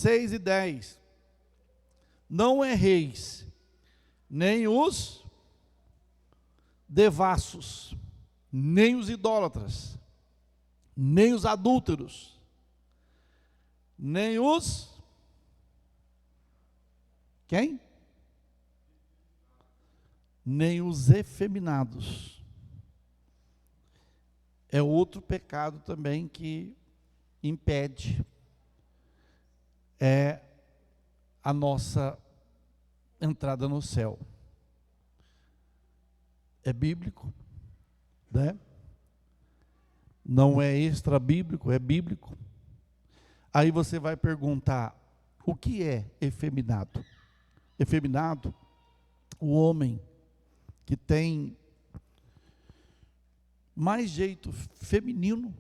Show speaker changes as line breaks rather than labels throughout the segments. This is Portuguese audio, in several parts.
6 e 10. Não erreis, nem os devassos, nem os idólatras, nem os adúlteros, nem os... Quem? Nem os efeminados. É outro pecado também que impede a nossa entrada no céu. É bíblico, né? Não é extra bíblico, é bíblico. Aí você vai perguntar, o que é efeminado? Efeminado, o homem que tem mais jeito feminino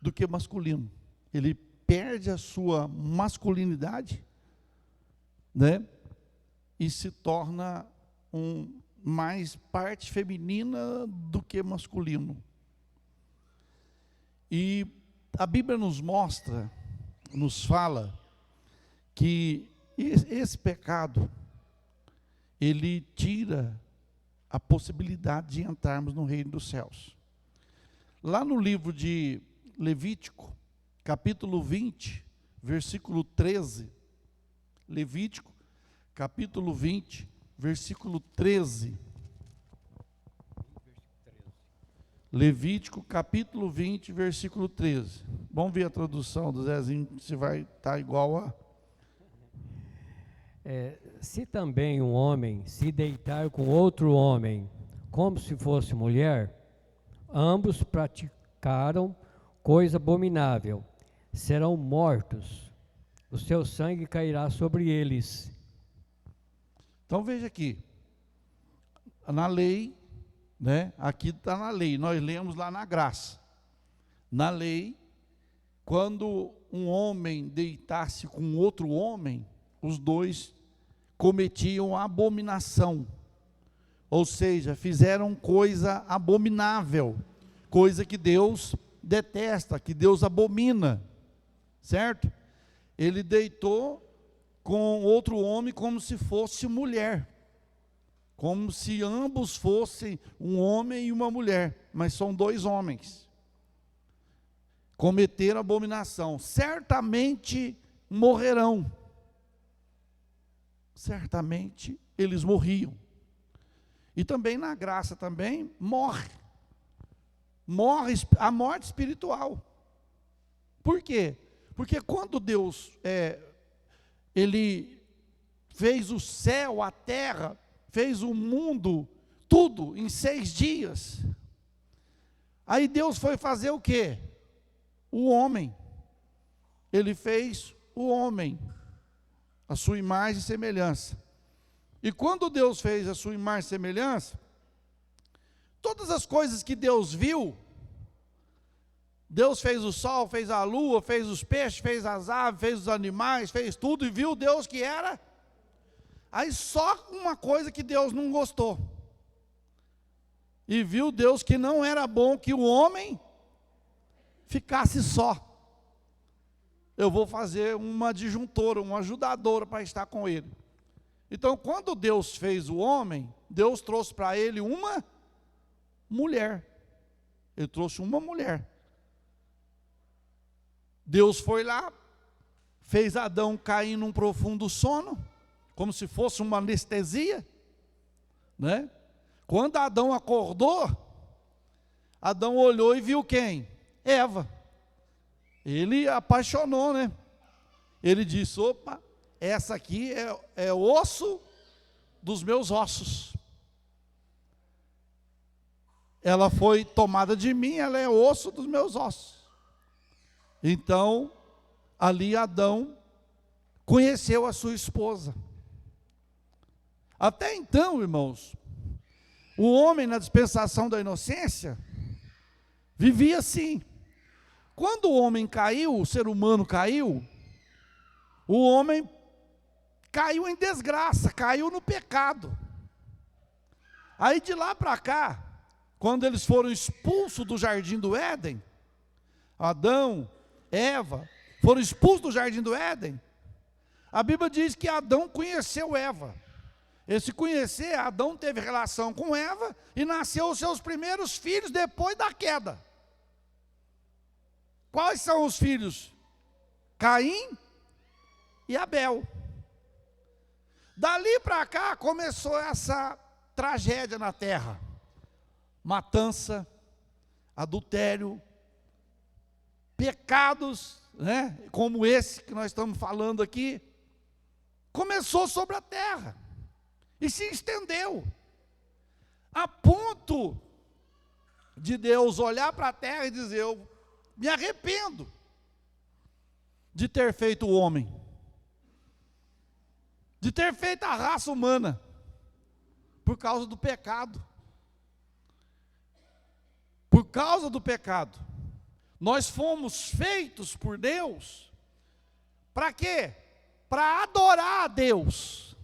do que masculino. Ele perde a sua masculinidade, né? E se torna mais parte feminina do que masculino. E a Bíblia nos mostra, nos fala, que esse pecado, ele tira a possibilidade de entrarmos no reino dos céus. Lá no livro de Levítico, capítulo 20, versículo 13, Levítico, capítulo 20, versículo 13. Levítico, capítulo 20, versículo 13. Vamos ver a tradução do Zezinho, se vai estar igual a...
Se também um homem se deitar com outro homem, como se fosse mulher, ambos praticaram coisa abominável, serão mortos, o seu sangue cairá sobre eles.
Então veja aqui, na lei, né? Aqui está na lei, nós lemos lá na graça. Na lei, quando um homem deitasse com outro homem, os dois cometiam abominação, ou seja, fizeram coisa abominável, coisa que Deus detesta, que Deus abomina, certo? Ele deitou com outro homem como se fosse mulher, como se ambos fossem um homem e uma mulher, mas são dois homens. Cometeram abominação, certamente morrerão. Certamente eles morriam. E também na graça também morre a morte espiritual. Por quê? Porque quando Deus ele fez o céu, a terra, fez o mundo, tudo em 6 dias. Aí Deus foi fazer o quê? O homem. Ele fez o homem, a sua imagem e semelhança. E quando Deus fez a sua imagem e semelhança, todas as coisas que Deus viu, Deus fez o sol, fez a lua, fez os peixes, fez as aves, fez os animais, fez tudo, e viu Deus que era. Aí só uma coisa que Deus não gostou. E viu Deus que não era bom que o homem ficasse só. Eu vou fazer uma adjuntora, uma ajudadora para estar com ele. Então, quando Deus fez o homem, Deus trouxe para ele uma mulher. Ele trouxe uma mulher. Deus foi lá, fez Adão cair num profundo sono, como se fosse uma anestesia, né? Quando Adão acordou, Adão olhou e viu quem? Eva. Ele apaixonou, né? Ele disse, opa, essa aqui é osso dos meus ossos. Ela foi tomada de mim, ela é osso dos meus ossos. Então, ali Adão conheceu a sua esposa. Até então, irmãos, o homem na dispensação da inocência vivia assim. Quando o homem caiu, o ser humano caiu, o homem caiu em desgraça, caiu no pecado. Aí de lá para cá, quando eles foram expulsos do jardim do Éden, Adão, Eva, foram expulsos do jardim do Éden, A Bíblia diz que Adão conheceu Eva. Esse conhecer, Adão teve relação com Eva e nasceu os seus primeiros filhos depois da queda. Quais são os filhos? Caim e Abel. Dali para cá começou essa tragédia na terra. Matança, adultério, pecados, né, como esse que nós estamos falando aqui, começou sobre a terra e se estendeu, a ponto de Deus olhar para a terra e dizer: eu me arrependo de ter feito o homem, de ter feito a raça humana, por causa do pecado. Por causa do pecado. Nós fomos feitos por Deus, para quê? Para adorar a Deus,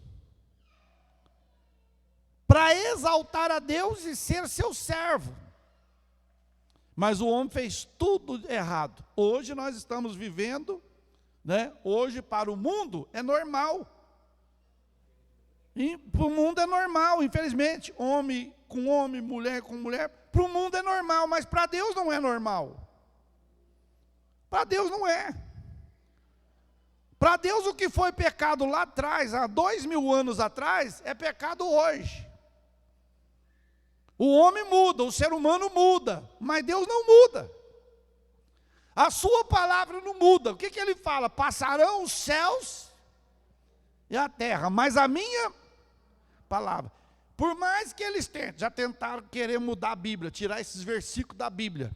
para exaltar a Deus e ser seu servo. Mas o homem fez tudo errado. Hoje nós estamos vivendo, né? Hoje para o mundo é normal. E para o mundo é normal, infelizmente. Homem com homem, mulher com mulher. Para o mundo é normal, mas para Deus não é normal. Para Deus não é. Para Deus o que foi pecado lá atrás, há 2000 anos atrás, é pecado hoje. O homem muda, o ser humano muda, mas Deus não muda. A sua palavra não muda. O que ele fala? Passarão os céus e a terra, mas a minha palavra. Por mais que eles tentem, já tentaram querer mudar a Bíblia, tirar esses versículos da Bíblia,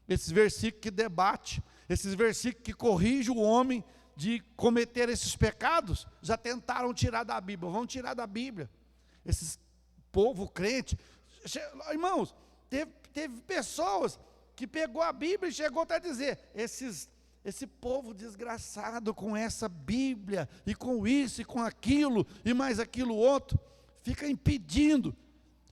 esses versículos que debate, esses versículos que corrigem o homem de cometer esses pecados, já tentaram tirar da Bíblia. Vão tirar da Bíblia. Esses povo crente, irmãos, teve pessoas que pegou a Bíblia e chegou até a dizer: esse povo desgraçado com essa Bíblia, e com isso, e com aquilo, e mais aquilo outro, fica impedindo.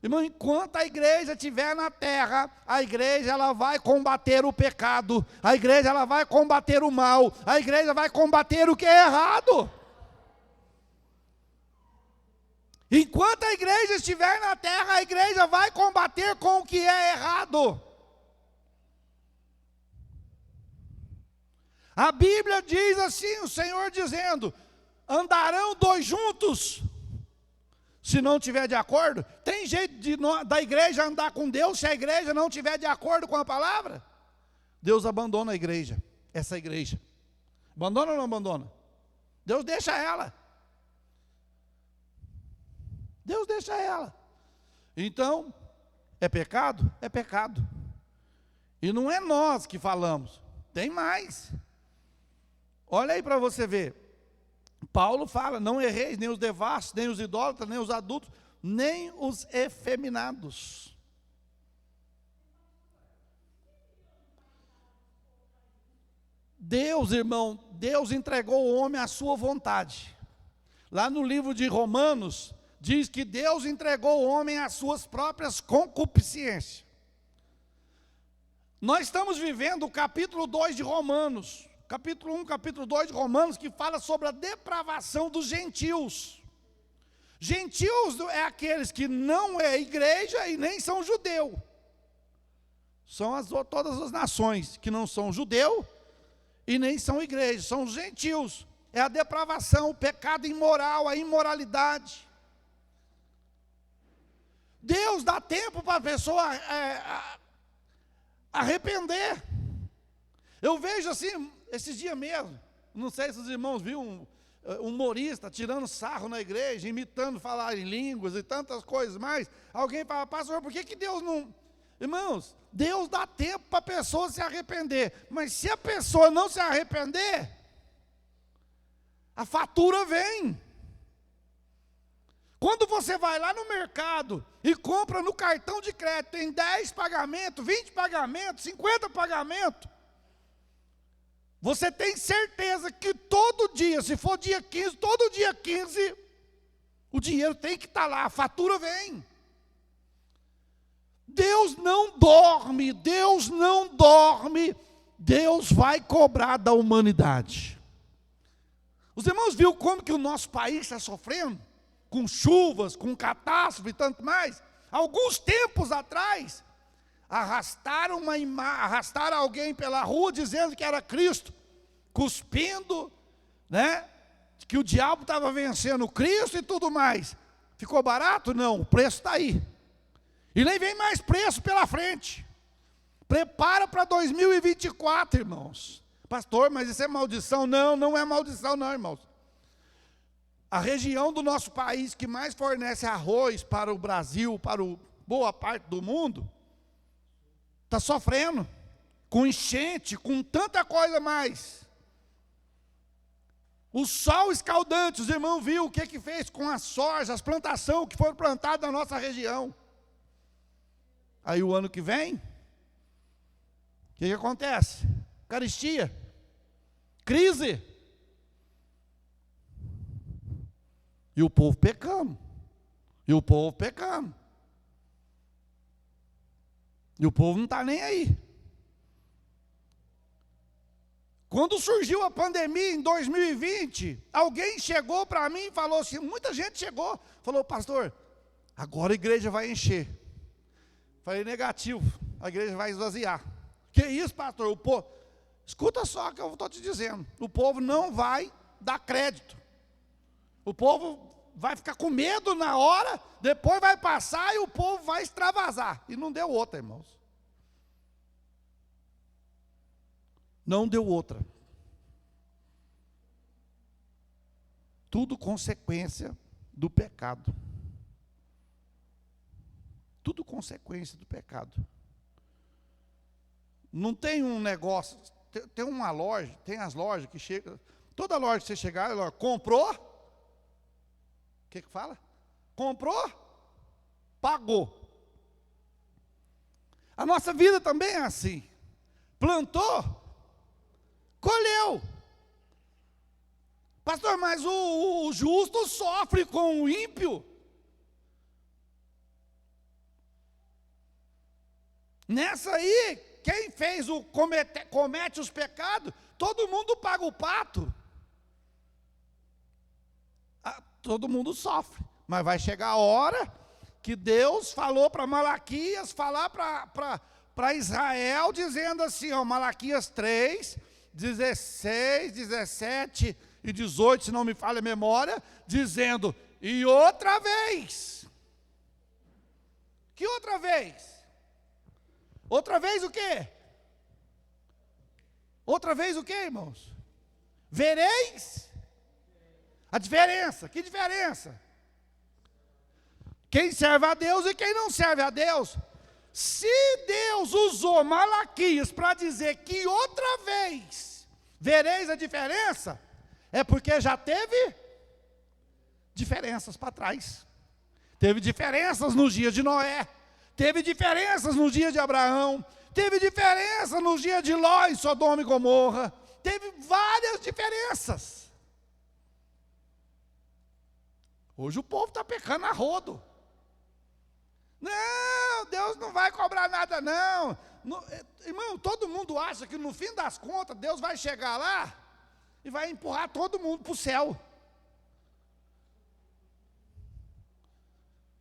Irmão, enquanto a igreja estiver na terra, a igreja ela vai combater o pecado, a igreja ela vai combater o mal, a igreja vai combater o que é errado. Enquanto a igreja estiver na terra, a igreja vai combater com o que é errado. A Bíblia diz assim, o Senhor dizendo: andarão dois juntos, se não tiver de acordo. Tem jeito da igreja andar com Deus se a igreja não tiver de acordo com a palavra? Deus abandona a igreja, essa igreja. Abandona ou não abandona? Deus deixa ela. Deus deixa ela. Então, é pecado? É pecado. E não é nós que falamos, tem mais. Olha aí para você ver. Paulo fala: não erreis nem os devassos, nem os idólatras, nem os adultos, nem os efeminados. Deus, irmão, Deus entregou o homem à sua vontade. Lá no livro de Romanos, diz que Deus entregou o homem às suas próprias concupiscências. Nós estamos vivendo o capítulo 2 de Romanos. Capítulo 1, capítulo 2 de Romanos, que fala sobre a depravação dos gentios. Gentios é aqueles que não é igreja e nem são judeu. São todas as nações que não são judeu e nem são igreja, são os gentios. É a depravação, o pecado imoral, a imoralidade. Deus dá tempo para a pessoa arrepender. Eu vejo assim, esses dias mesmo, não sei se os irmãos viram um humorista tirando sarro na igreja, imitando falar em línguas e tantas coisas mais. Alguém fala: pastor, por que Deus não... Irmãos, Deus dá tempo para a pessoa se arrepender, mas se a pessoa não se arrepender, a fatura vem. Quando você vai lá no mercado e compra no cartão de crédito, tem 10 pagamentos, 20 pagamentos, 50 pagamentos, você tem certeza que todo dia, se for dia 15, todo dia 15, o dinheiro tem que estar lá, a fatura vem. Deus não dorme, Deus não dorme, Deus vai cobrar da humanidade. Os irmãos viram como que o nosso país está sofrendo? Com chuvas, com catástrofe e tanto mais. Alguns tempos atrás, arrastaram alguém pela rua dizendo que era Cristo, cuspindo, né? Que o diabo estava vencendo Cristo e tudo mais. Ficou barato? Não, o preço está aí. E nem vem mais preço pela frente. Prepara para 2024, irmãos. Pastor, mas isso é maldição? Não, não é maldição não, irmãos. A região do nosso país que mais fornece arroz para o Brasil, para boa parte do mundo, está sofrendo com enchente, com tanta coisa mais. O sol escaldante, os irmãos viram o que fez com as sojas, as plantações que foram plantadas na nossa região. Aí o ano que vem, o que acontece? Carestia, crise. E o povo pecando. E o povo pecando. E o povo não está nem aí. Quando surgiu a pandemia em 2020, alguém chegou para mim e falou assim, muita gente chegou, falou, pastor, agora a igreja vai encher. Falei, negativo, a igreja vai esvaziar. Que isso, pastor? O povo, escuta só o que eu estou te dizendo, o povo não vai dar crédito. O povo vai ficar com medo na hora, depois vai passar e o povo vai extravasar. E não deu outra, irmãos. Não deu outra. Tudo consequência do pecado. Tudo consequência do pecado. Não tem um negócio, tem uma loja, tem as lojas que chegam, toda loja que você chegar, ela comprou, o que fala? Comprou, pagou. A nossa vida também é assim. Plantou, colheu. Pastor, mas o justo sofre com o ímpio. Nessa aí, quem fez comete os pecados, todo mundo paga o pato. Todo mundo sofre. Mas vai chegar a hora que Deus falou para Malaquias, falar para Israel, dizendo assim, ó, Malaquias 3, 16, 17 e 18, se não me falha a memória, dizendo, e outra vez. Que outra vez? Outra vez o quê? Outra vez o quê, irmãos? Vereis a diferença. Que diferença? Quem serve a Deus e quem não serve a Deus. Se Deus usou Malaquias para dizer que outra vez vereis a diferença, é porque já teve diferenças para trás. Teve diferenças nos dias de Noé, teve diferenças nos dias de Abraão, teve diferença nos dias de Ló e Sodoma e Gomorra, teve várias diferenças. Hoje o povo está pecando a rodo. Não, Deus não vai cobrar nada não. Irmão, todo mundo acha que no fim das contas Deus vai chegar lá e vai empurrar todo mundo para o céu.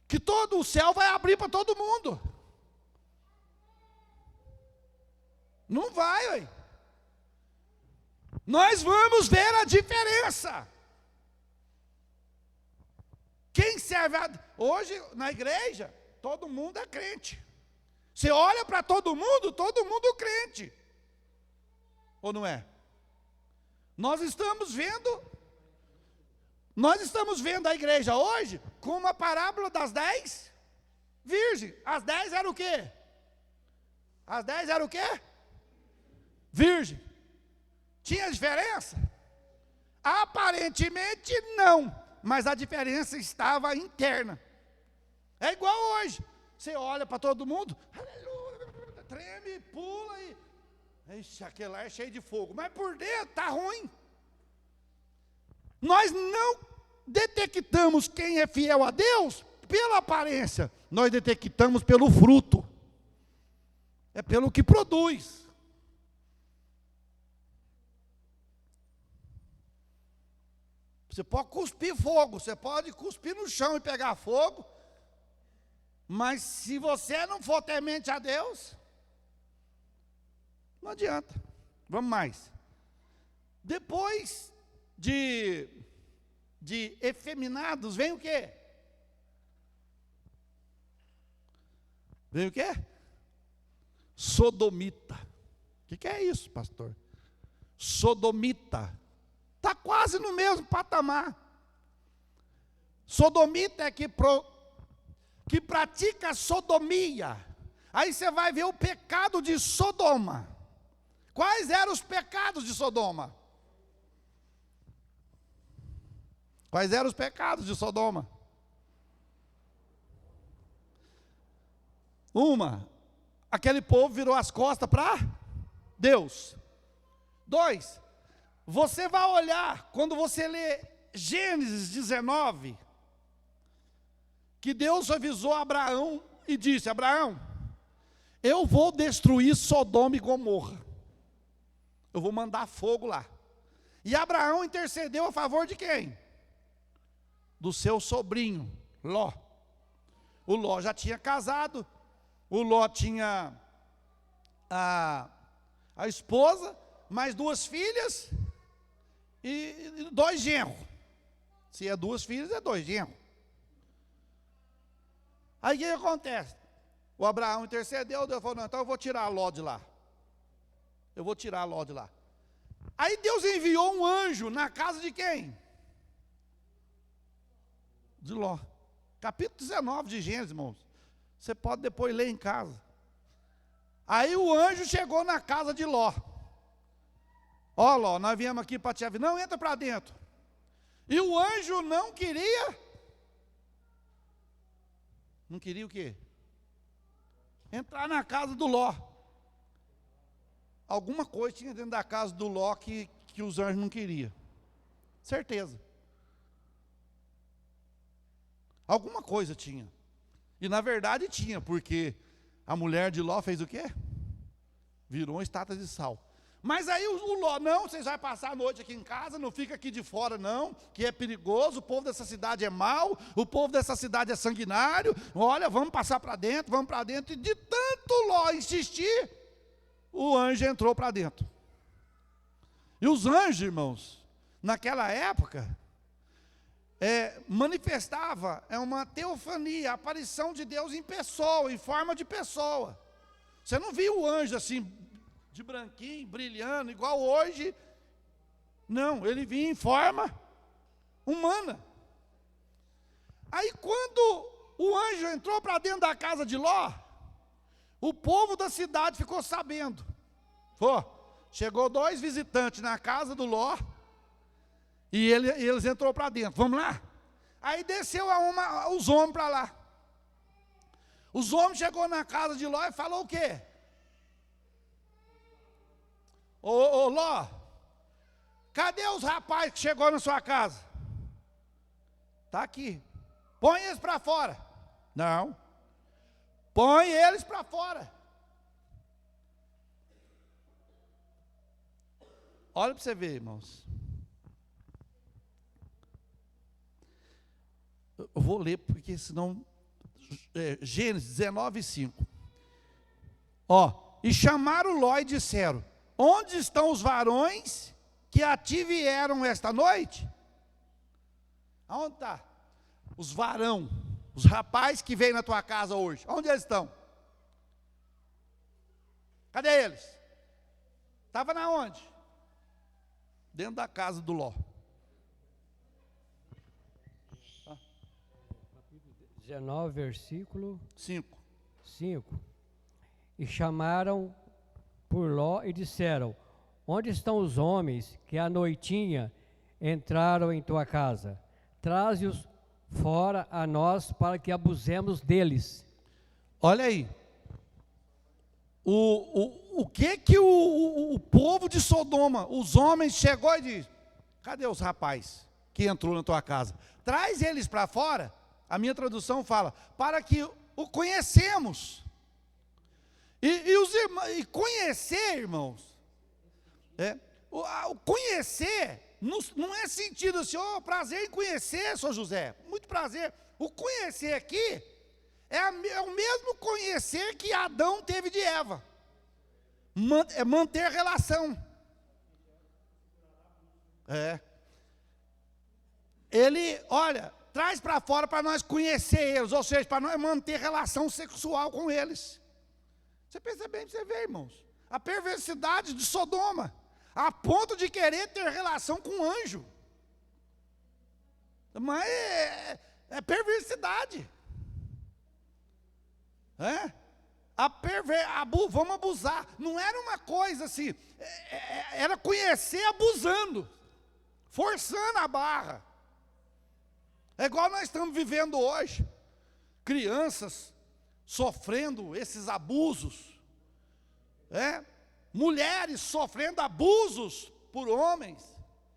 Que todo o céu vai abrir para todo mundo. Não vai, ué. Nós vamos ver a diferença. Quem serve hoje na igreja, todo mundo é crente. Você olha para todo mundo é crente. Ou não é? Nós estamos vendo a igreja hoje com uma parábola das 10 virgens. As 10 eram o quê? As 10 eram o quê? Virgem. Tinha diferença? Aparentemente não. Mas a diferença estava interna. É igual hoje. Você olha para todo mundo, aleluia, treme, pula e... Ixi, aquele lá é cheio de fogo. Mas por dentro está ruim. Nós não detectamos quem é fiel a Deus pela aparência. Nós detectamos pelo fruto. É pelo que produz. Você pode cuspir fogo, você pode cuspir no chão e pegar fogo, mas se você não for temente a Deus, não adianta. Vamos mais. Depois de efeminados, vem o quê? Vem o quê? Sodomita. O que é isso, pastor? Sodomita. Está quase no mesmo patamar. Sodomita é que pratica sodomia. Aí você vai ver o pecado de Sodoma. Quais eram os pecados de Sodoma? Quais eram os pecados de Sodoma? Aquele povo virou as costas para Deus. 2, você vai olhar, quando você lê Gênesis 19, que Deus avisou Abraão e disse: Abraão, eu vou destruir Sodoma e Gomorra. Eu vou mandar fogo lá. E Abraão intercedeu a favor de quem? Do seu sobrinho, Ló. O Ló já tinha casado. O Ló tinha a esposa, mais 2 filhas e 2 genros. Se é 2 filhas, é 2 genros. Aí o que acontece? O Abraão intercedeu, Deus falou: não, então eu vou tirar Ló de lá. Eu vou tirar Ló de lá. Aí Deus enviou um anjo na casa de quem? De Ló. Capítulo 19 de Gênesis, irmãos. Você pode depois ler em casa. Aí o anjo chegou na casa de Ló. Ó, Ló, nós viemos aqui para te avisar. Não, entra para dentro. E o anjo não queria. Não queria o quê? Entrar na casa do Ló. Alguma coisa tinha dentro da casa do Ló que os anjos não queriam. Certeza. Alguma coisa tinha. E na verdade tinha, porque a mulher de Ló fez o quê? Virou uma estátua de sal. Mas aí o Ló: não, vocês vão passar a noite aqui em casa, não fica aqui de fora não, que é perigoso, o povo dessa cidade é mau, o povo dessa cidade é sanguinário, olha, vamos passar para dentro, vamos para dentro. E de tanto Ló insistir, o anjo entrou para dentro. E os anjos, irmãos, naquela época, manifestava uma teofania, a aparição de Deus em pessoa, em forma de pessoa. Você não via o anjo assim, de branquinho, brilhando, igual hoje. Não, ele vinha em forma humana. Aí quando o anjo entrou para dentro da casa de Ló, o povo da cidade ficou sabendo. Chegou 2 visitantes na casa do Ló, e eles entrou para dentro. Vamos lá? Aí desceu os homens para lá. Os homens chegou na casa de Ló e falou o quê? Ô Ló, cadê os rapazes que chegou na sua casa? Está aqui. Põe eles para fora. Não. Põe eles para fora. Olha para você ver, irmãos. Eu vou ler, porque senão... Gênesis 19, 5. E chamaram Ló e disseram: onde estão os varões que a ti vieram esta noite? Aonde está? Os varão, os rapazes que veio na tua casa hoje, onde eles estão? Cadê eles? Estava na onde? Dentro da casa do Ló.
19, versículo
5.
E chamaram por Ló e disseram: onde estão os homens que à noitinha entraram em tua casa? Traze-os fora a nós para que abusemos deles.
Olha aí. O que o povo de Sodoma, os homens, chegou e disse: cadê os rapazes que entrou na tua casa? Traz eles para fora. A minha tradução fala: para que o conhecemos. E conhecer, irmãos, o conhecer não é sentido assim, prazer em conhecer, Sr. José, muito prazer. O conhecer aqui é o mesmo conhecer que Adão teve de Eva. É manter relação. Ele, olha, traz para fora para nós conhecer eles, ou seja, para nós manter relação sexual com eles. Você pensa bem para você ver, irmãos. A perversidade de Sodoma, a ponto de querer ter relação com um anjo. Mas é perversidade. Vamos abusar. Não era uma coisa assim, era conhecer abusando, forçando a barra. É igual nós estamos vivendo hoje. Crianças sofrendo esses abusos. Mulheres sofrendo abusos por homens.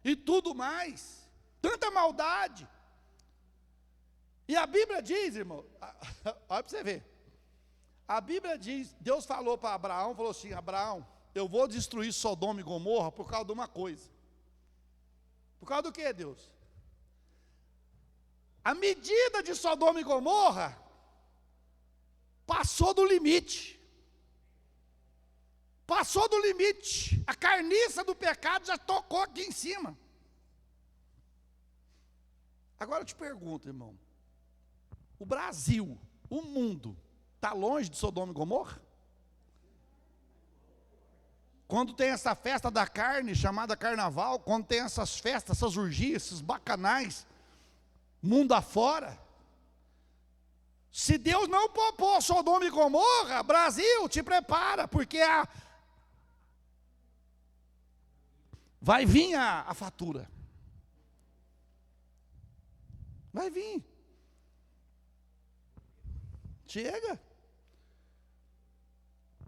E tudo mais. Tanta maldade. E a Bíblia diz, irmão, olha para você ver. A Bíblia diz, Deus falou para Abraão, falou assim, Abraão, eu vou destruir Sodoma e Gomorra por causa de uma coisa. Por causa do que, Deus? A medida de Sodoma e Gomorra passou do limite. Passou do limite. A carniça do pecado já tocou aqui em cima. Agora eu te pergunto, irmão. O Brasil, o mundo, está longe de Sodoma e Gomorra? Quando tem essa festa da carne, chamada carnaval, quando tem essas festas, essas orgias, esses bacanais, mundo afora, se Deus não poupou Sodoma e Gomorra, Brasil, te prepara, porque vai vir a fatura. Vai vir. Chega.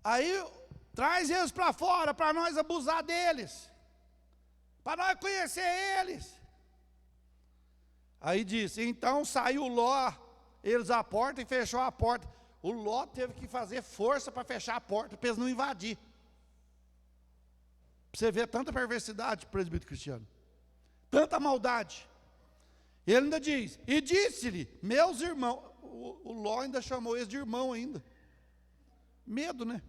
Aí traz eles para fora, para nós abusar deles, para nós conhecer eles. Aí disse, então saiu Ló, eles à porta e fechou a porta. O Ló teve que fazer força para fechar a porta, para eles não invadir. Você vê tanta perversidade, presbítero Cristiano, tanta maldade. Ele ainda diz, e disse-lhe, meus irmãos, o Ló ainda chamou eles de irmão ainda. Medo, né?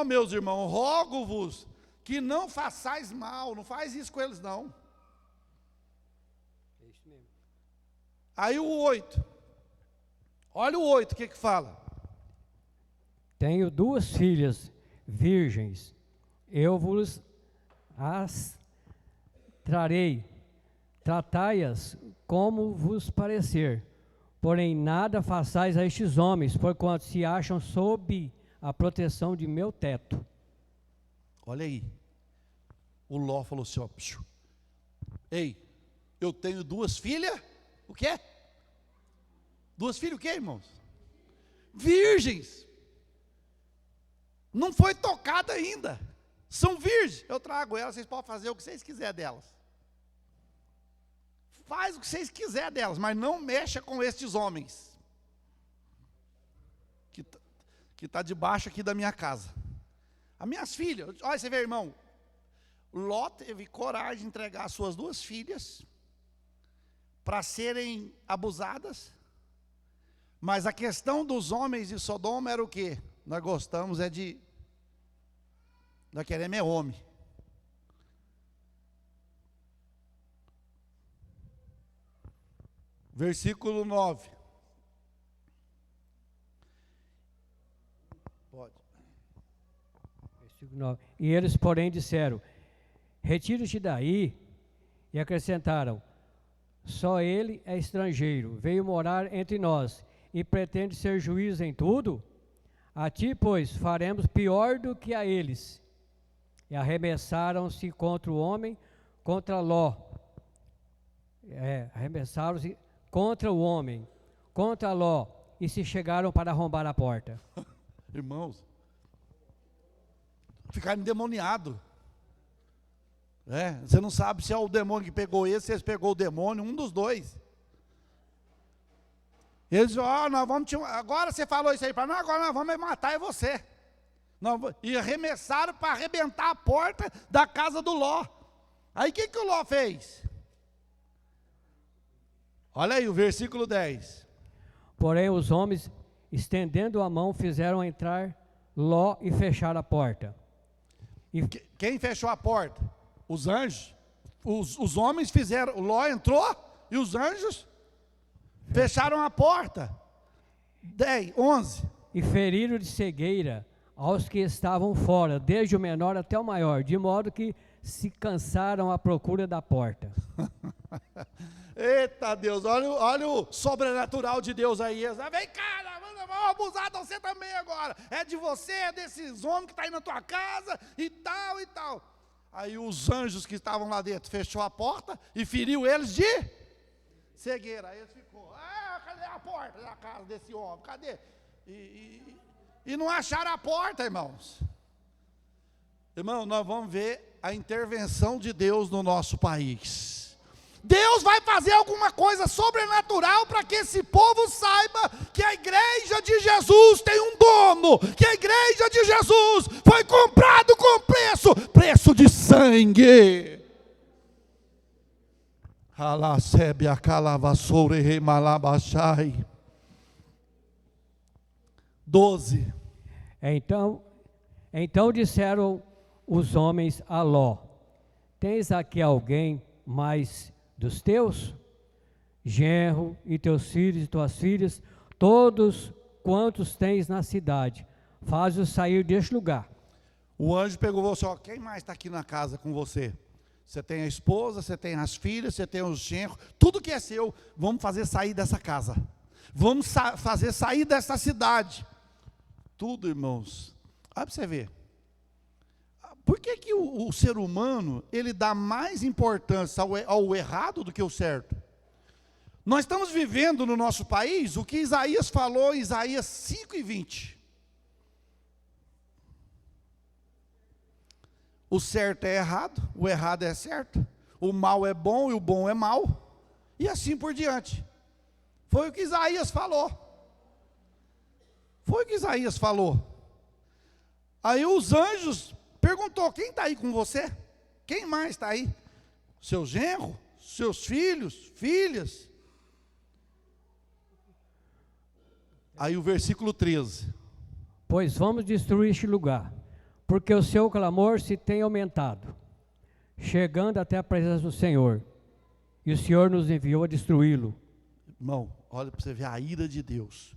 Meus irmãos, rogo-vos que não façais mal, não faz isso com eles não.
É isso mesmo.
Aí o 8, olha o 8, o que fala?
Tenho 2 filhas virgens, eu vos as trarei, tratai-as como vos parecer, porém nada façais a estes homens, porquanto se acham sob a proteção de meu teto.
Olha aí, o Ló falou assim, ei, eu tenho 2 filhas, o quê? 2 filhas o quê, irmãos? Virgens, não foi tocada ainda, são virgens, eu trago elas, vocês podem fazer o que vocês quiserem delas. Faz o que vocês quiserem delas, mas não mexa com estes homens, que está debaixo aqui da minha casa. As minhas filhas, olha, você vê, irmão, Ló teve coragem de entregar as suas 2 filhas para serem abusadas, mas a questão dos homens de Sodoma era o quê? Nós gostamos nós queremos homem. Versículo 9. Pode.
Versículo 9. E eles, porém, disseram, retira-te daí, e acrescentaram, só ele é estrangeiro, veio morar entre nós, e pretende ser juiz em tudo? A ti, pois, faremos pior do que a eles. E arremessaram-se contra o homem, contra Ló. Arremessaram-se contra o homem, contra Ló, e se chegaram para arrombar a porta.
Irmãos, ficaram endemoniados. Você não sabe se é o demônio que pegou esse, se eles pegou o demônio, um dos dois. Eles disseram, nós vamos agora você falou isso aí para nós, agora nós vamos matar você. E arremessaram para arrebentar a porta da casa do Ló. Aí o que o Ló fez? Olha aí o versículo 10.
Porém os homens, estendendo a mão, fizeram entrar Ló e fechar a porta.
Quem fechou a porta? Os anjos. Os homens fizeram, Ló entrou e os anjos fecharam a porta. 10, 11.
E feriram de cegueira aos que estavam fora, desde o menor até o maior, de modo que se cansaram à procura da porta.
Eita Deus, olha o sobrenatural de Deus aí. Vem cá, vamos abusar de você também agora. É de você, é desses homens que estão aí na tua casa e tal e tal. Aí os anjos que estavam lá dentro fechou a porta e feriu eles de cegueira. Aí eles ficou, cadê a porta da casa desse homem? Cadê? E não acharam a porta, irmãos. Irmão, nós vamos ver a intervenção de Deus no nosso país. Deus vai fazer alguma coisa sobrenatural para que esse povo saiba que a igreja de Jesus tem um dono, que a igreja de Jesus foi comprado com preço de sangue. 12.
Então disseram os homens a Ló: tens aqui alguém mais dos teus? Genro e teus filhos e tuas filhas, todos quantos tens na cidade, faz-os sair deste lugar.
O anjo pegou você, quem mais está aqui na casa com você? Você tem a esposa, você tem as filhas, você tem os genros, tudo que é seu, vamos fazer sair dessa casa. Vamos fazer sair dessa cidade. Tudo, irmãos. Olha para você ver. Por que o ser humano, ele dá mais importância ao errado do que o certo? Nós estamos vivendo no nosso país o que Isaías falou em Isaías 5:20. O certo é errado, o errado é certo, o mal é bom e o bom é mal, e assim por diante. Foi o que Isaías falou. Foi o que Isaías falou. Aí os anjos perguntou, quem está aí com você? Quem mais está aí? Seu genro? Seus filhos? Filhas? Aí o versículo 13.
Pois vamos destruir este lugar, porque o seu clamor se tem aumentado, chegando até a presença do Senhor, e o Senhor nos enviou a destruí-lo.
Irmão, olha para você ver a ira de Deus.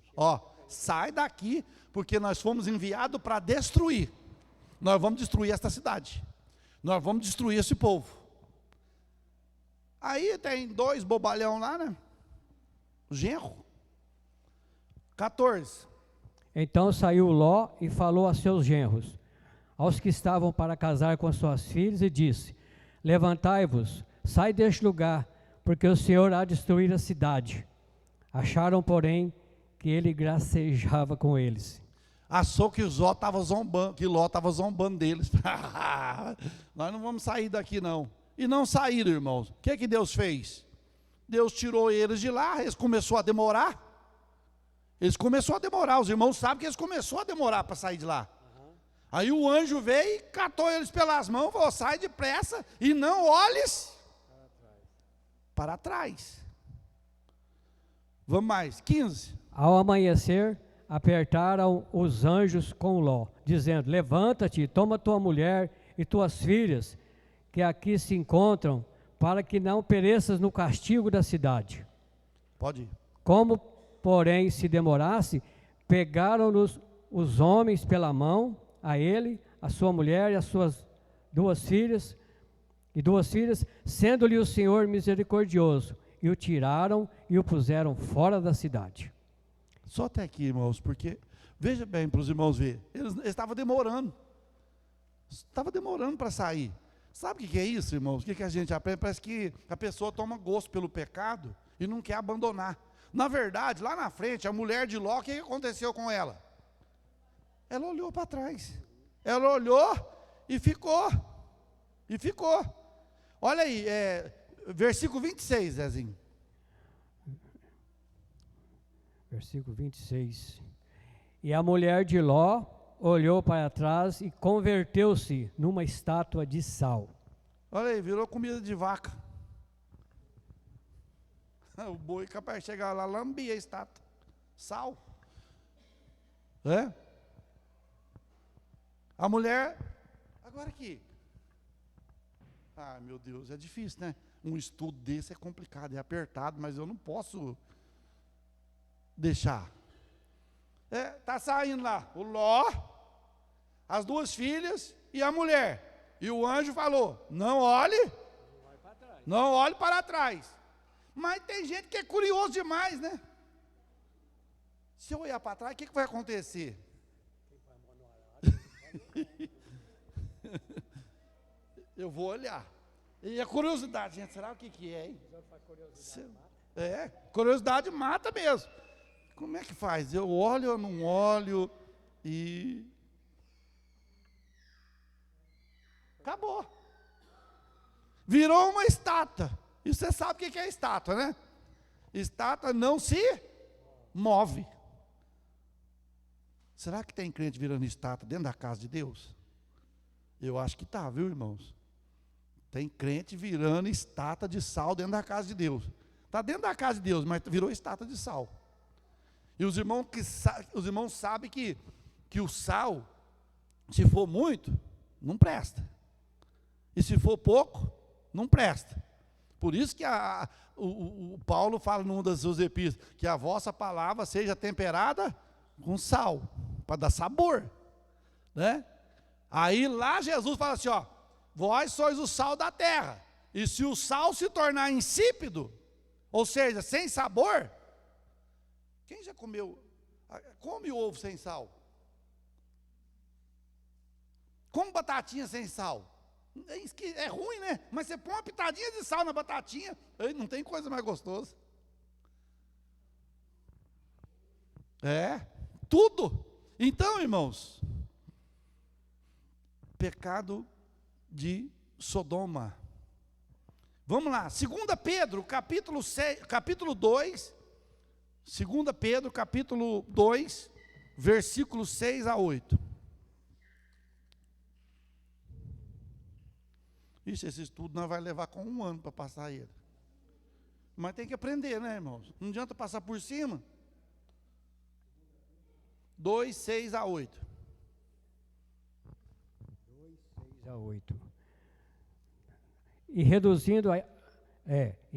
Sai daqui, porque nós fomos enviados para destruir. Nós vamos destruir esta cidade. Nós vamos destruir esse povo. Aí tem 2 bobalhão lá, né? O genro. 14.
Então saiu Ló e falou a seus genros, aos que estavam para casar com suas filhas, e disse: levantai-vos, sai deste lugar, porque o Senhor há de destruir a cidade. Acharam, porém, que ele gracejava com eles.
Achou que Ló estava zombando deles. Nós não vamos sair daqui não. E não saíram, irmãos. O que Deus fez? Deus tirou eles de lá, eles começaram a demorar. Os irmãos sabem que eles começaram a demorar para sair de lá. Aí o anjo veio e catou eles pelas mãos, falou: sai depressa e não olhes para trás. Vamos mais, 15.
Ao amanhecer, apertaram os anjos com Ló, dizendo: levanta-te, toma tua mulher e tuas filhas, que aqui se encontram, para que não pereças no castigo da cidade.
Pode ir.
Como, porém, se demorasse, pegaram-nos os homens pela mão, a ele, a sua mulher e as suas 2 filhas, sendo-lhe o Senhor misericordioso, e o tiraram e o puseram fora da cidade.
Só até aqui, irmãos, porque, veja bem para os irmãos verem, eles estavam demorando. Estava demorando para sair. Sabe o que é isso, irmãos? O que a gente aprende? Parece que a pessoa toma gosto pelo pecado e não quer abandonar. Na verdade, lá na frente, a mulher de Ló, o que aconteceu com ela? Ela olhou para trás. Ela olhou e ficou. Olha aí, versículo 26, Zezinho.
Versículo 26. E a mulher de Ló olhou para trás e converteu-se numa estátua de sal.
Olha aí, virou comida de vaca. O boi capaz de chegar lá, lambia a estátua. Sal. É? A mulher, agora aqui. Ah, meu Deus, é difícil, né? Um estudo desse é complicado, é apertado, mas eu não posso deixar. Tá saindo lá o Ló, as duas filhas e a mulher. E o anjo falou: não olhe, não olhe para trás. Mas tem gente que é curioso demais, né? Se eu olhar para trás, o que vai acontecer? Eu vou olhar. E a curiosidade, gente, será o que é, hein? Curiosidade mata mesmo. Como é que faz? Eu olho ou não olho? E acabou. Virou uma estátua. E você sabe o que é estátua, né? Estátua não se move. Será que tem crente virando estátua dentro da casa de Deus? Eu acho que está, viu, irmãos? Tem crente virando estátua de sal dentro da casa de Deus. Está dentro da casa de Deus, mas virou estátua de sal. E os irmãos sabem que o sal, se for muito, não presta. E se for pouco, não presta. Por isso que o Paulo fala num das suas epístolas, que a vossa palavra seja temperada com sal, para dar sabor, né? Aí lá Jesus fala assim, ó, vós sois o sal da terra, e se o sal se tornar insípido, ou seja, sem sabor, quem já comeu, come ovo sem sal? Come batatinha sem sal? É ruim, né? Mas você põe uma pitadinha de sal na batatinha, aí não tem coisa mais gostosa. Tudo. Então, irmãos, pecado de Sodoma. Vamos lá, 2 Pedro, capítulo 2, 2 Pedro, capítulo 2, versículos 6 a 8. Ixi, esse estudo nós vai levar com 1 ano para passar ele. Mas tem que aprender, né, irmãos? Não adianta passar por cima. 2, 6 a 8.
2, 6 a 8. E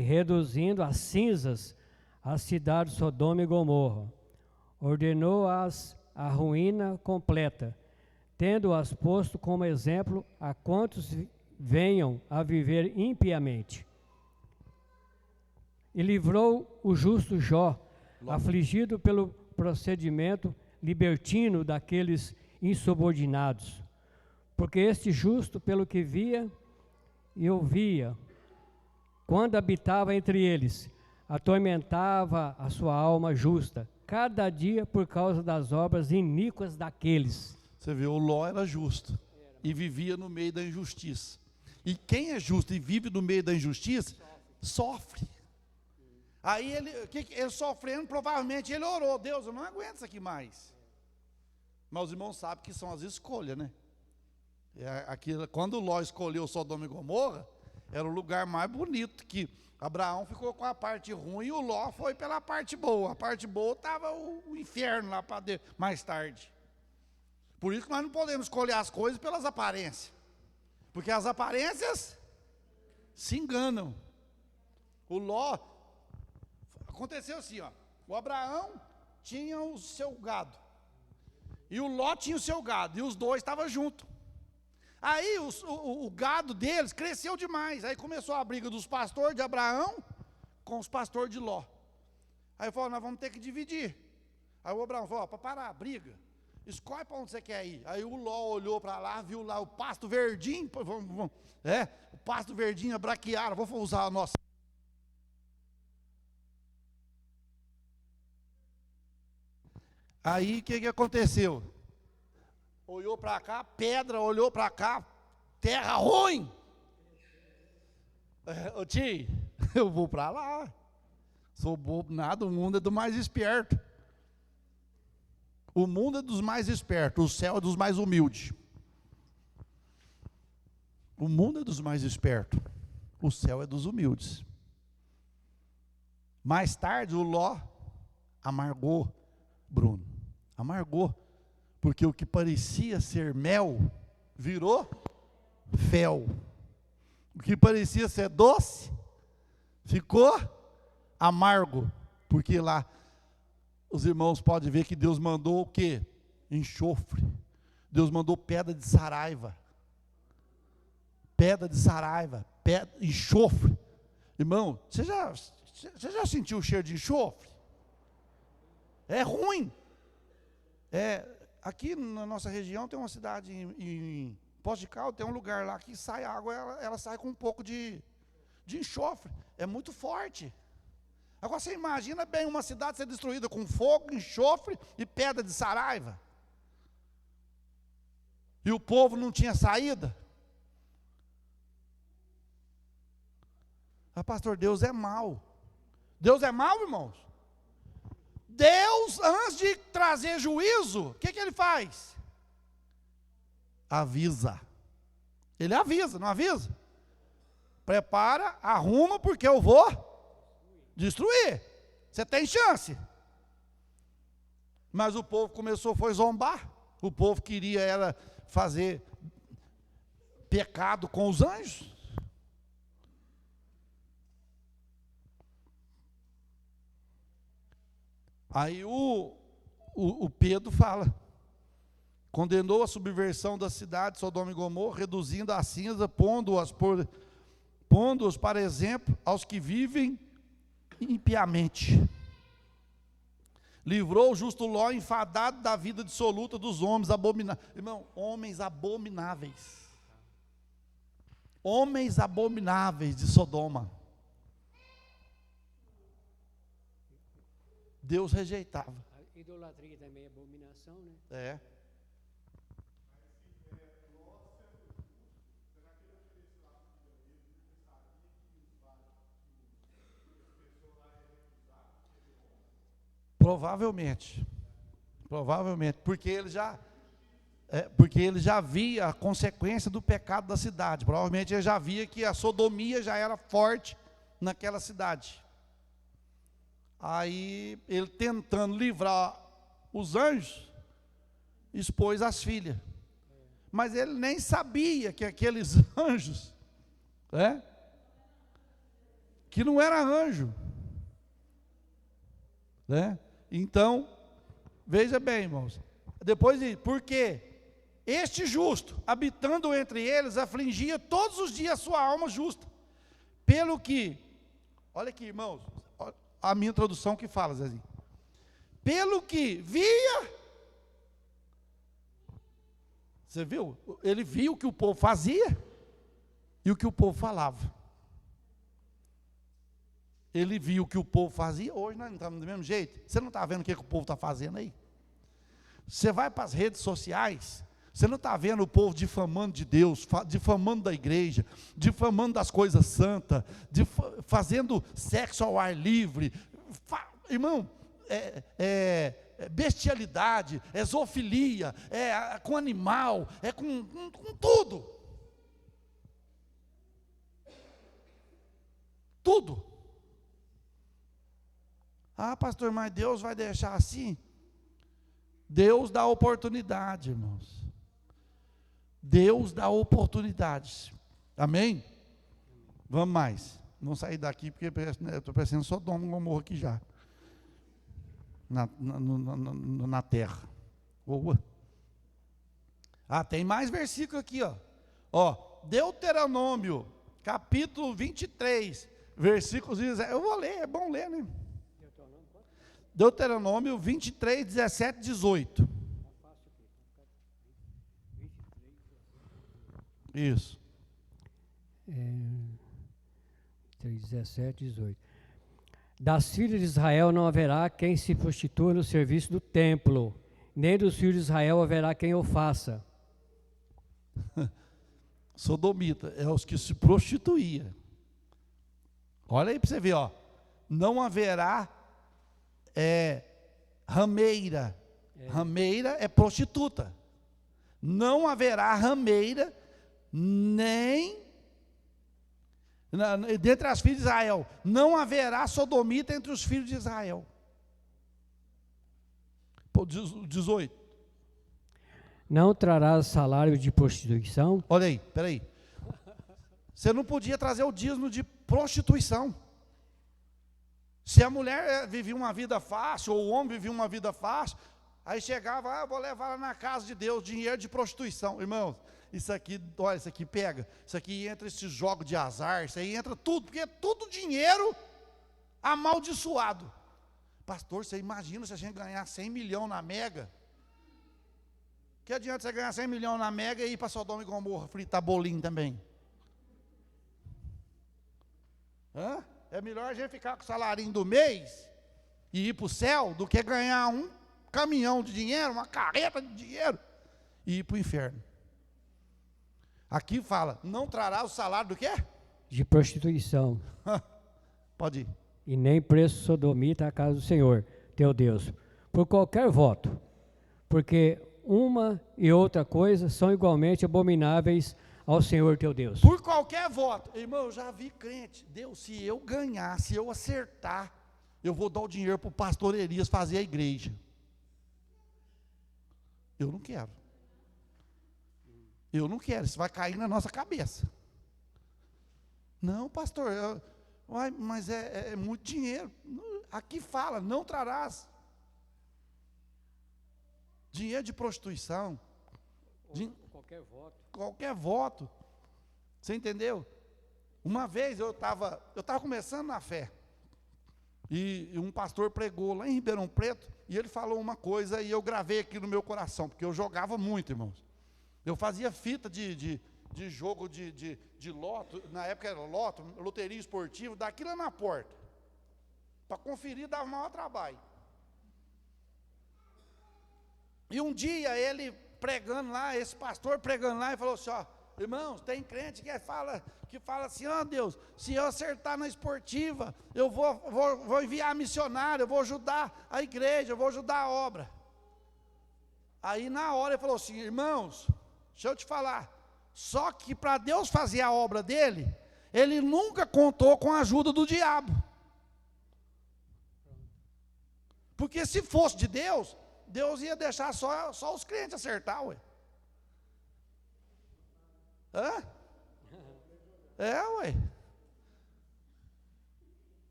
reduzindo a cinzas a cidade de Sodoma e Gomorra, ordenou-as a ruína completa, tendo-as posto como exemplo a quantos venham a viver impiamente. E livrou o justo Jó, afligido pelo procedimento libertino daqueles insubordinados. Porque este justo, pelo que via e ouvia, quando habitava entre eles, atormentava a sua alma justa, cada dia por causa das obras iníquas daqueles.
Você vê, o Ló era justo e vivia no meio da injustiça. E quem é justo e vive no meio da injustiça, sofre. Aí ele sofrendo, provavelmente ele orou, Deus, eu não aguento isso aqui mais. Mas os irmãos sabem que são as escolhas, né? Quando Ló escolheu Sodoma e Gomorra, era o lugar mais bonito, que Abraão ficou com a parte ruim e o Ló foi pela parte boa. A parte boa estava o inferno lá para mais tarde. Por isso que nós não podemos escolher as coisas pelas aparências. Porque as aparências se enganam. O Ló, aconteceu assim, ó. O Abraão tinha o seu gado. E o Ló tinha o seu gado. E os dois estavam juntos. Aí o gado deles cresceu demais. Aí começou a briga dos pastores de Abraão com os pastores de Ló. Aí falou, nós vamos ter que dividir. Aí o Abraão falou, para parar a briga, escolhe para onde você quer ir. Aí o Ló olhou para lá, viu lá o pasto verdinho, o pasto verdinho abraquearam, vou usar a nossa. Aí o que aconteceu? Olhou para cá, pedra, olhou para cá, terra ruim. Ô tio, eu vou para lá. Sou bobo nada, o mundo é do mais esperto. O mundo é dos mais espertos, o céu é dos mais humildes. O mundo é dos mais espertos, o céu é dos humildes. Mais tarde, o Ló amargou, Bruno, amargou, porque o que parecia ser mel, virou fel. O que parecia ser doce, ficou amargo, porque lá, os irmãos podem ver que Deus mandou o quê? Enxofre. Deus mandou pedra de saraiva. Pedra de saraiva, enxofre. Irmão, você já sentiu o cheiro de enxofre? É ruim. Aqui na nossa região tem uma cidade em Poços de Caldas, tem um lugar lá que sai água, ela sai com um pouco de enxofre. É muito forte. Agora você imagina bem uma cidade ser destruída com fogo, enxofre e pedra de saraiva. E o povo não tinha saída. Ah, pastor, Deus é mau. Deus é mau, irmãos? Deus, antes de trazer juízo, o que ele faz? Avisa. Ele avisa, não avisa? Prepara, arruma, porque eu vou destruir. Você tem chance. Mas o povo foi zombar. O povo queria fazer pecado com os anjos. Aí o Pedro fala, condenou a subversão da cidade de Sodoma e Gomorra, reduzindo a cinza, pondo-os para exemplo aos que vivem impiamente. Livrou o justo Ló, enfadado da vida dissoluta dos homens abomináveis. Irmão, homens abomináveis. Homens abomináveis de Sodoma. Deus rejeitava.
A idolatria também é abominação, né?
É. Provavelmente, porque ele já via a consequência do pecado da cidade. Provavelmente ele já via que a sodomia já era forte naquela cidade. Aí ele, tentando livrar os anjos, expôs as filhas. Mas ele nem sabia que aqueles anjos, que não era anjo, Então, veja bem, irmãos, depois diz, porque este justo, habitando entre eles, afligia todos os dias a sua alma justa, pelo que, olha aqui, irmãos, a minha introdução que fala, Zezinho, pelo que via, você viu? Ele viu o que o povo fazia e o que o povo falava. Ele viu o que o povo fazia, hoje nós não estamos do mesmo jeito. Você não está vendo o que o povo está fazendo aí? Você vai para as redes sociais, você não está vendo o povo difamando de Deus, difamando da igreja, difamando das coisas santas, fazendo sexo ao ar livre. Irmão, bestialidade, zoofilia, com animal, com tudo. Tudo. Ah, pastor, mas Deus vai deixar assim? Deus dá oportunidade, irmãos. Deus dá oportunidades. Amém? Vamos mais. Vamos sair daqui, porque eu estou parecendo Sodoma e Gomorra aqui já. Na terra. Boa. Ah, tem mais versículo aqui, ó. Deuteronômio, capítulo 23, versículos 17. Eu vou ler, é bom ler, né? Deuteronômio 23, 17, 18. Isso.
17, 18. Das filhas de Israel não haverá quem se prostitua no serviço do templo, nem dos filhos de Israel haverá quem o faça.
Sodomita, é os que se prostituía. Olha aí para você ver, não haverá rameira. Rameira é prostituta. Não haverá rameira nem dentre as filhas de Israel, não haverá sodomita entre os filhos de Israel. 18.
Não trarás salário de prostituição.
Olha aí, peraí. Você não podia trazer o dízimo de prostituição. Se a mulher vivia uma vida fácil, ou o homem vivia uma vida fácil, aí chegava, vou levar ela na casa de Deus, dinheiro de prostituição. Irmãos, isso aqui, olha, isso aqui pega, isso aqui entra esse jogo de azar, isso aí entra tudo, porque é tudo dinheiro amaldiçoado. Pastor, você imagina se a gente ganhar 100 milhões na Mega? Que adianta você ganhar 100 milhões na Mega e ir para Sodoma e Gomorra fritar bolinho também? Hã? É melhor a gente ficar com o salarinho do mês e ir para o céu do que ganhar um caminhão de dinheiro, uma carreta de dinheiro e ir para o inferno. Aqui fala, não trará o salário do quê?
De prostituição.
Pode ir.
E nem preço sodomita à casa do Senhor, teu Deus, por qualquer voto, porque uma e outra coisa são igualmente abomináveis ao Senhor teu Deus.
Por qualquer voto. Irmão, eu já vi crente. Deus, se eu ganhar, se eu acertar, eu vou dar o dinheiro para o pastor Elias fazer a igreja. Eu não quero. Eu não quero, isso vai cair na nossa cabeça. Não, pastor, mas é muito dinheiro. Aqui fala, não trarás dinheiro de prostituição.
Qualquer voto.
Qualquer voto. Você entendeu? Uma vez eu estava começando na fé. E um pastor pregou lá em Ribeirão Preto, e ele falou uma coisa, e eu gravei aqui no meu coração, porque eu jogava muito, irmãos. Eu fazia fita de jogo de loto, na época era loto, loteria esportiva, daquilo na porta. Para conferir dava maior trabalho. E um dia ele pregando lá, esse pastor pregando lá, e falou assim, irmãos, tem crente que fala assim, Deus, se eu acertar na esportiva, eu vou enviar missionário, eu vou ajudar a igreja, eu vou ajudar a obra. Aí na hora ele falou assim, irmãos, deixa eu te falar, só que para Deus fazer a obra dele, ele nunca contou com a ajuda do diabo. Porque se fosse de Deus, Deus ia deixar só os crentes acertar, ué. Hã? Ué.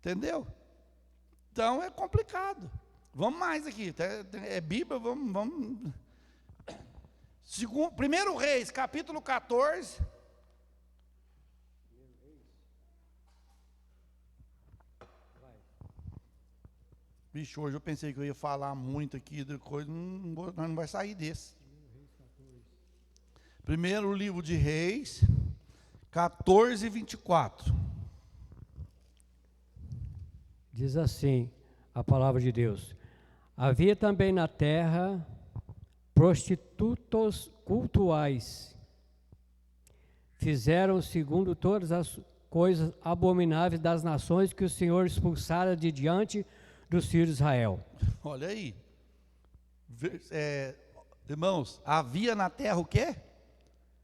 Entendeu? Então é complicado. Vamos mais aqui. É Bíblia, vamos. 1 Reis, capítulo 14. Bicho, hoje eu pensei que eu ia falar muito aqui de coisa, não vai sair desse. Primeiro livro de Reis, 14 e 24.
Diz assim a palavra de Deus: havia também na terra prostitutos cultuais, fizeram segundo todas as coisas abomináveis das nações que o Senhor expulsara de diante dos filhos de Israel.
Olha aí, irmãos, havia na terra o quê?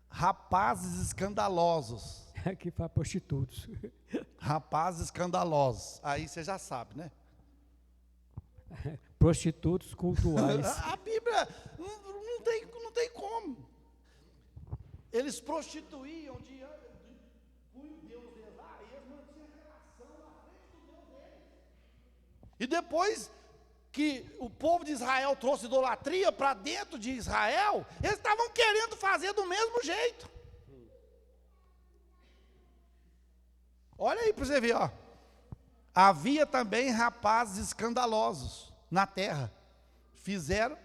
Rapazes escandalosos.
Aqui para prostitutos.
Rapazes escandalosos. Aí você já sabe, né?
Prostitutos cultuais.
A Bíblia não tem como. Eles prostituíam diante do Deus deles lá, e eles mantinham relação na frente do Deus deles. E depois que o povo de Israel trouxe idolatria para dentro de Israel, eles estavam querendo fazer do mesmo jeito. Olha aí para você ver, havia também rapazes escandalosos na terra, fizeram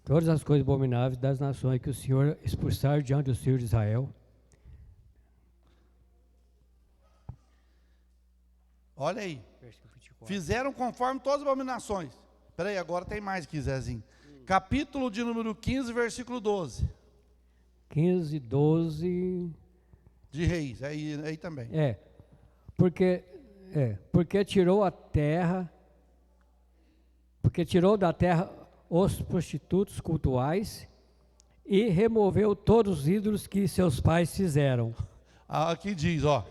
todas as coisas abomináveis das nações que o Senhor expulsar diante dos filhos de Israel.
Olha aí, fizeram conforme todas as abominações. Espera aí, agora tem mais aqui, Zezinho. Capítulo de número 15, versículo 12.
15, 12...
De Reis, aí também.
Porque tirou a terra porque tirou da terra os prostitutos cultuais e removeu todos os ídolos que seus pais fizeram.
Aqui diz, ó.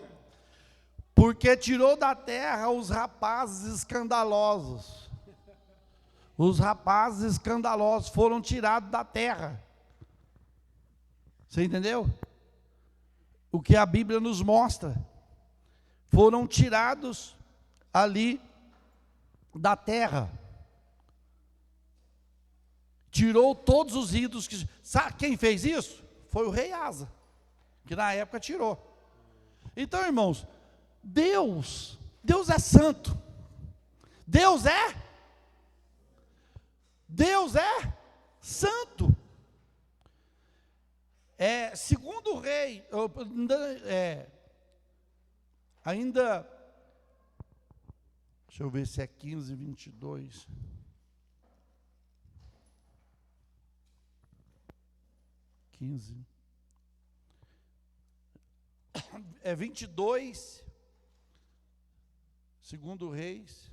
Porque tirou da terra os rapazes escandalosos. Os rapazes escandalosos foram tirados da terra. Você entendeu? O que a Bíblia nos mostra. Foram tirados ali da terra. Tirou todos os ídolos. Sabe quem fez isso? Foi o rei Asa, que na época tirou. Então, irmãos, Deus é santo. Deus é santo. Segundo o rei, ainda, deixa eu ver se é 15, 22. É 22, segundo Reis,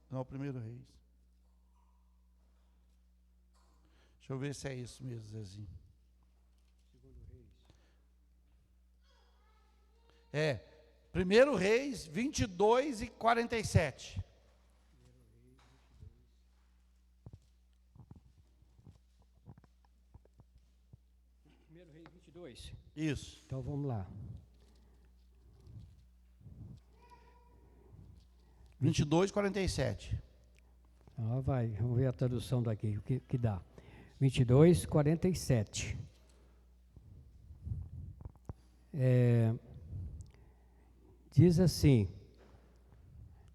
não, primeiro Reis. Deixa eu ver se é isso mesmo, Zezinho. Primeiro Reis, 22 e 47.
Primeiro Reis 22.
Isso.
Então vamos lá.
22, 47.
Vamos ver a tradução daqui, o que dá. 22, 47. Diz assim: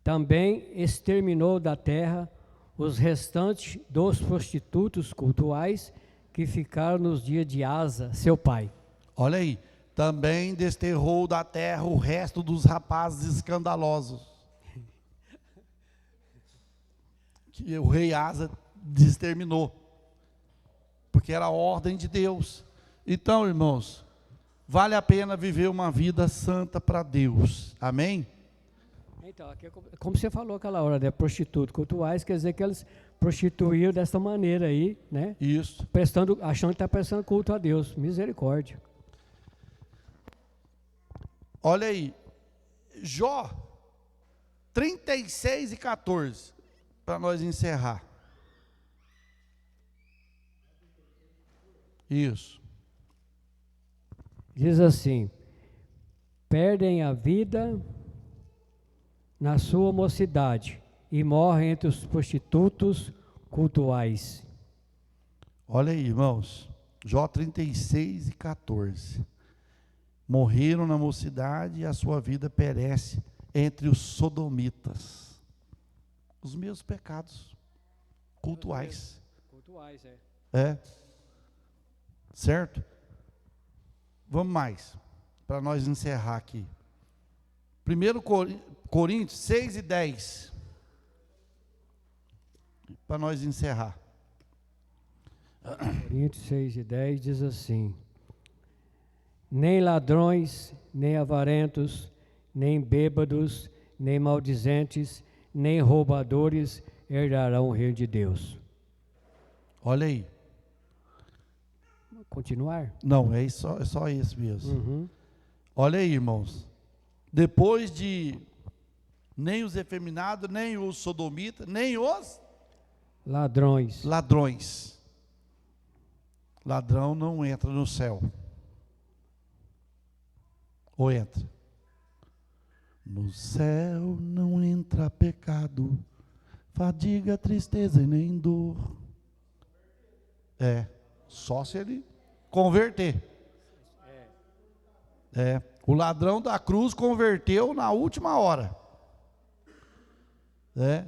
também exterminou da terra os restantes dos prostitutos cultuais que ficaram nos dias de Asa, seu pai.
Olha aí, também desterrou da terra o resto dos rapazes escandalosos. Que o rei Asa exterminou, porque era a ordem de Deus. Então, irmãos, vale a pena viver uma vida santa para Deus, amém?
Então, aqui como você falou aquela hora, né? Prostitutos cultuais, quer dizer que eles prostituíram dessa maneira aí, né?
Isso.
Achando que está prestando culto a Deus, misericórdia.
Olha aí, Jó 36 e 14, para nós encerrar. Isso.
Diz assim: perdem a vida na sua mocidade e morrem entre os prostitutos cultuais.
Olha aí, irmãos, Jó 36 e 14. Morreram na mocidade e a sua vida perece entre os sodomitas. Os meus pecados cultuais.
Cultuais,
Certo? Vamos mais, para nós encerrar aqui. 1 Coríntios 6 e 10. Para nós encerrar.
Coríntios 6 e 10 diz assim: nem ladrões, nem avarentos, nem bêbados, nem maldizentes, nem roubadores herdarão o reino de Deus.
Olha aí.
Continuar?
Não, é só esse mesmo.
Uhum.
Olha aí, irmãos. Depois de nem os efeminados, nem os sodomitas, nem os
ladrões.
Ladrão não entra no céu. Ou entra? No céu não entra pecado, fadiga, tristeza e nem dor. Só se ele converter. O ladrão da cruz converteu na última hora.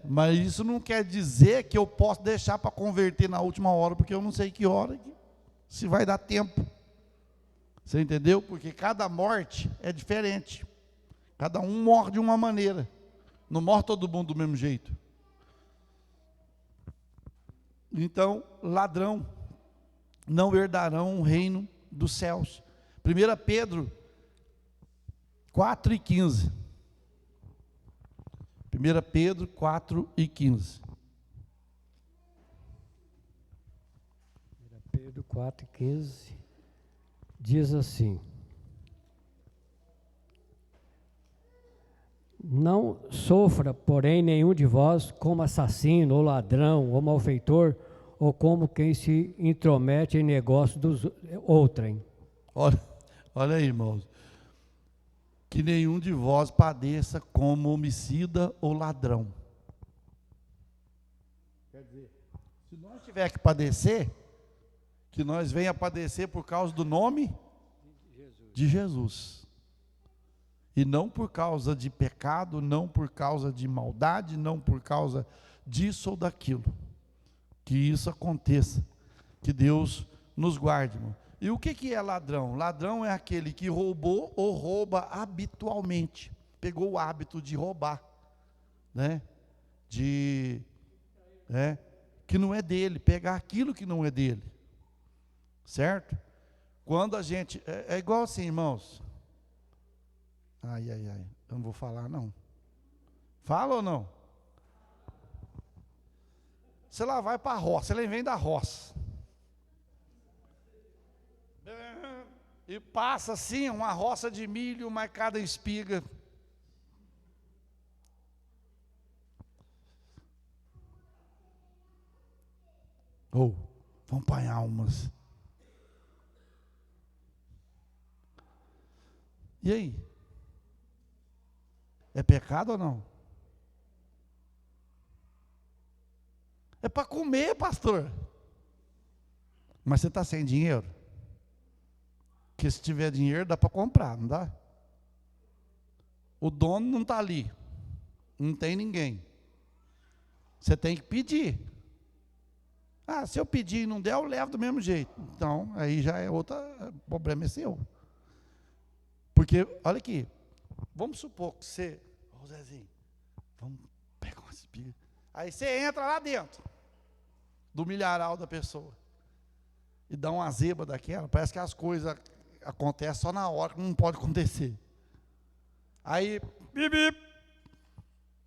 Mas isso não quer dizer que eu posso deixar para converter na última hora, porque eu não sei que hora, se vai dar tempo. Você entendeu? Porque cada morte é diferente. Cada um morre de uma maneira. Não morre todo mundo do mesmo jeito. Então, ladrão não herdarão o reino dos céus. 1 Pedro 4 e 15. 1 Pedro 4 e 15.
4:15, diz assim: não sofra, porém, nenhum de vós como assassino, ou ladrão, ou malfeitor, ou como quem se intromete em negócio dos outrem.
Olha aí, irmãos. Que nenhum de vós padeça como homicida ou ladrão. Quer dizer, se nós tiver que padecer, que nós venha padecer por causa do nome de Jesus. E não por causa de pecado, não por causa de maldade, não por causa disso ou daquilo. Que isso aconteça. Que Deus nos guarde, irmão. E o que é ladrão? Ladrão é aquele que roubou ou rouba habitualmente. Pegou o hábito de roubar, né? Que não é dele, pegar aquilo que não é dele. Certo? Quando a gente... É igual assim, irmãos. Ai, eu não vou falar não. Fala ou não? Você lá vai para a roça, ele vem da roça. E passa assim, uma roça de milho, mas cada espiga. Vão apanhar umas. E aí? É pecado ou não? É para comer, pastor. Mas você está sem dinheiro? Porque se tiver dinheiro dá para comprar, não dá? O dono não está ali. Não tem ninguém. Você tem que pedir. Se eu pedir e não der, eu levo do mesmo jeito. Então, aí já é outro problema, é seu. Porque, olha aqui, vamos supor que você, Zezinho, vamos pegar uma espiga. Aí você entra lá dentro do milharal da pessoa e dá uma zeba daquela, parece que as coisas acontecem só na hora, que não pode acontecer. Aí, bip.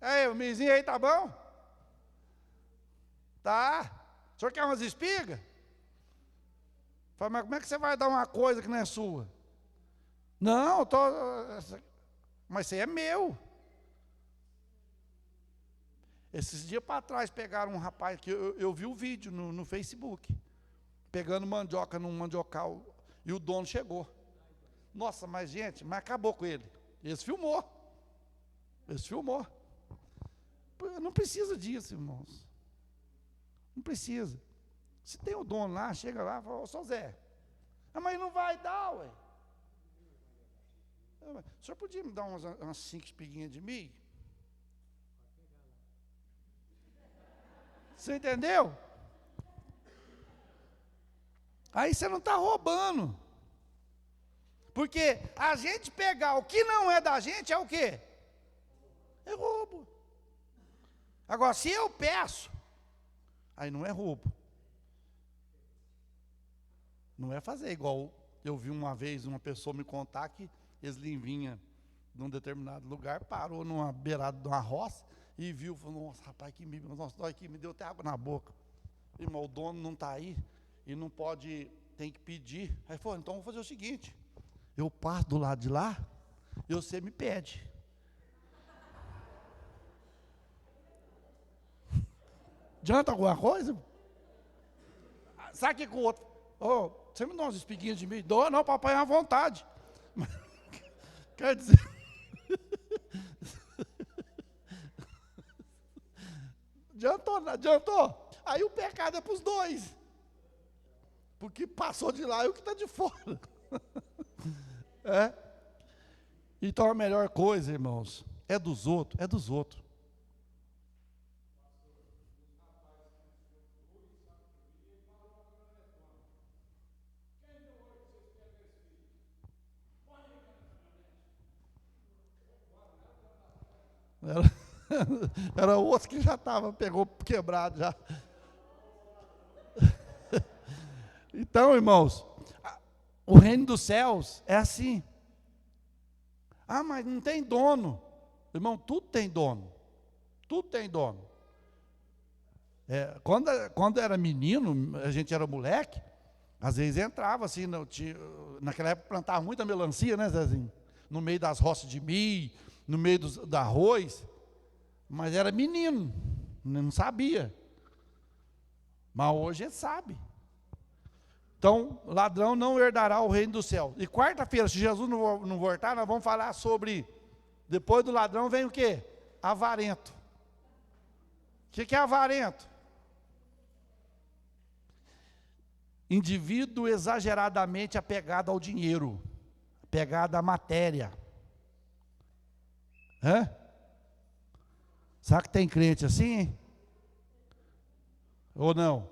Aí, o mizinho aí tá bom? Tá. O senhor quer umas espigas? Fala, mas como é que você vai dar uma coisa que não é sua? Não, mas isso aí é meu. Esses dias para trás pegaram um rapaz, que eu vi o vídeo no Facebook, pegando mandioca num mandiocal, e o dono chegou. Nossa, mas acabou com ele. Esse filmou. Não precisa disso, irmãos. Não precisa. Se tem o dono lá, chega lá e fala, só Zé. Mas não vai dar, ué. O senhor podia me dar umas 5 espiguinhas de milho? Você entendeu? Aí você não está roubando. Porque a gente pegar o que não é da gente é o quê? É roubo. Agora, se eu peço, aí não é roubo. Não é fazer igual eu vi uma vez uma pessoa me contar que eles vinham num determinado lugar, parou numa beirada de uma roça e viu, falou, nossa, rapaz, que me deu até água na boca. Irmão, o dono não está aí e não pode, tem que pedir. Aí falou, então vou fazer o seguinte, eu parto do lado de lá e você me pede. Adianta alguma coisa? Sabe o que o outro? Você me dá umas espiguinhas de milho? Dou, não, para apanhar à vontade. Quer dizer... Adiantou? Aí o pecado é para os dois. Porque passou de lá e o que está de fora. Então a melhor coisa, irmãos, é dos outros. Era outro que já pegou quebrado já. Então, irmãos, o reino dos céus é assim. Mas não tem dono. Irmão, tudo tem dono. Tudo tem dono. Quando era menino, a gente era moleque, Às vezes entrava assim, naquela época plantava muita melancia, né, Zezinho? No meio das roças de milho, no meio do arroz. Mas era menino, não sabia. Mas hoje ele sabe. Então, ladrão não herdará o reino do céu. E quarta-feira, se Jesus não voltar, nós vamos falar sobre, depois do ladrão vem o quê? Avarento. O que é avarento? Indivíduo exageradamente apegado ao dinheiro, apegado à matéria. Hã? Será que tem crente assim, hein? Ou não?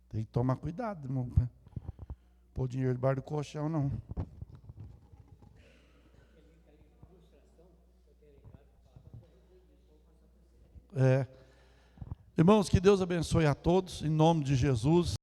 Tem que tomar cuidado, irmão. Pôr dinheiro debaixo do colchão, não. Irmãos, que Deus abençoe a todos, em nome de Jesus.